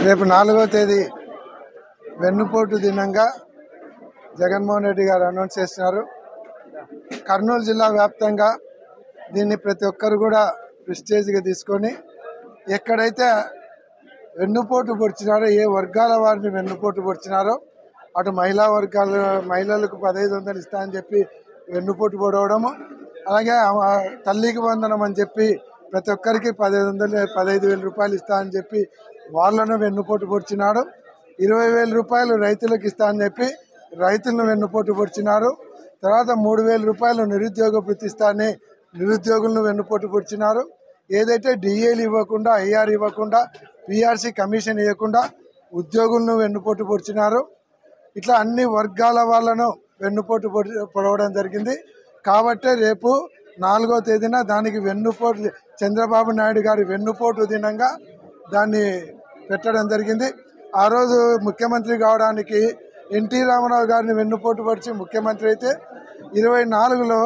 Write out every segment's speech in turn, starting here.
రేపు 4వ తేదీ వెన్నుపోటు దినంగా జగన్మోహన్ రెడ్డి గారు అనౌన్స్ చేస్తున్నారు. కర్నూలు జిల్లా వ్యాప్తంగా దీన్ని ప్రతి ఒక్కరు కూడా ప్రెస్టేజ్గా తీసుకొని ఎక్కడైతే వెన్నుపోటు పొడిచినారో, ఏ వర్గాల వారిని వెన్నుపోటు పొడిచినారో అటు మహిళలకు 1500 ఇస్తా అని చెప్పి వెన్నుపోటు పొడవడము, అలాగే తల్లికి వందనం అని చెప్పి ప్రతి ఒక్కరికి 15,000 రూపాయలు ఇస్తా అని చెప్పి వాళ్ళను వెన్నుపోటు పొడిచినాడు. 20,000 రూపాయలు రైతులకు ఇస్తా అని చెప్పి రైతులను వెన్నుపోటు పొడిచినారు. తర్వాత 3,000 రూపాయలు నిరుద్యోగ వృత్తి ఇస్తా అని నిరుద్యోగులను వెన్నుపోటు పొడిచినారు. ఏదైతే డిఏలు ఇవ్వకుండా, ఐఆర్ ఇవ్వకుండా, పిఆర్సీ కమిషన్ ఇవ్వకుండా ఉద్యోగులను వెన్నుపోటు పొడిచినారు. ఇట్లా అన్ని వర్గాల వాళ్ళను వెన్నుపోటు పొడవడం జరిగింది. కాబట్టి రేపు 4వ తేదీన దానికి వెన్నుపోటు, చంద్రబాబు నాయుడు గారి వెన్నుపోటు దినంగా దాన్ని పెట్టడం జరిగింది. ఆ రోజు ముఖ్యమంత్రి కావడానికి ఎన్టీ రామారావు గారిని వెన్నుపోటు పొడిచి ముఖ్యమంత్రి అయితే 24లో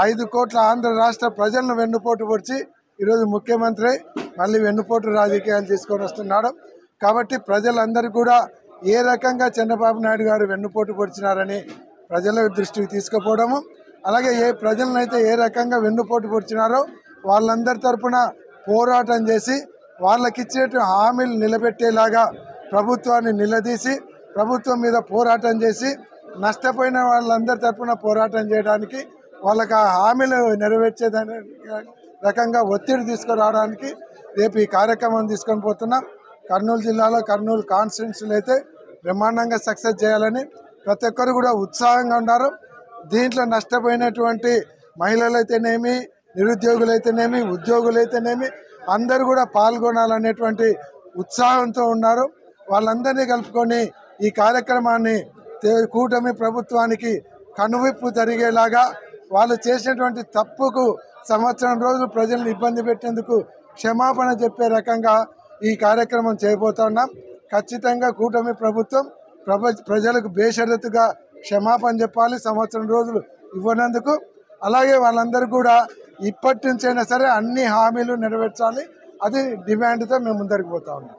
5 కోట్ల ఆంధ్ర రాష్ట్ర ప్రజలను వెన్నుపోటు పొడిచి ఈరోజు ముఖ్యమంత్రి మళ్ళీ వెన్నుపోటు రాజకీయాలు తీసుకొని వస్తున్నాడు. కాబట్టి ప్రజలందరూ కూడా ఏ రకంగా చంద్రబాబు నాయుడు గారు వెన్నుపోటు పొడిచినారని ప్రజల దృష్టికి తీసుకుపోవడము, అలాగే ప్రజలనైతే ఏ రకంగా వెన్నుపోటు పొడిచినారో వాళ్ళందరి తరఫున పోరాటం చేసి వాళ్ళకిచ్చే హామీలు నిలబెట్టేలాగా ప్రభుత్వాన్ని నిలదీసి ప్రభుత్వం మీద పోరాటం చేసి నష్టపోయిన వాళ్ళందరి తరఫున పోరాటం చేయడానికి, వాళ్ళకి ఆ హామీలు నెరవేర్చే రకంగా ఒత్తిడి తీసుకురావడానికి రేపు ఈ కార్యక్రమం తీసుకొని పోతున్నాం. కర్నూలు జిల్లాలో కర్నూలు కాన్స్టిట్యున్సీలో అయితే బ్రహ్మాండంగా సక్సెస్ చేయాలని ప్రతి ఒక్కరు కూడా ఉత్సాహంగా ఉన్నారు. దీంట్లో నష్టపోయినటువంటి మహిళలైతేనేమి, నిరుద్యోగులైతేనేమి, ఉద్యోగులైతేనేమి అందరూ కూడా పాల్గొనాలనేటువంటి ఉత్సాహంతో ఉన్నారు. వాళ్ళందరినీ కలుపుకొని ఈ కార్యక్రమాన్ని కూటమి ప్రభుత్వానికి కనువిప్పు జరిగేలాగా, వాళ్ళు చేసినటువంటి తప్పుకు సంవత్సరం రోజులు ప్రజలను ఇబ్బంది పెట్టేందుకు క్షమాపణ చెప్పే రకంగా ఈ కార్యక్రమం చేయబోతున్నాం. ఖచ్చితంగా కూటమి ప్రభుత్వం ప్రజలకు బేషరతుగా క్షమాపణ చెప్పాలి సంవత్సరం రోజులు ఇవ్వనందుకు. అలాగే వాళ్ళందరూ కూడా ఇప్పటి నుంచైనా సరే అన్ని హామీలు నెరవేర్చాలి. అది డిమాండ్తో మేము ముందరికి పోతా ఉన్నాం.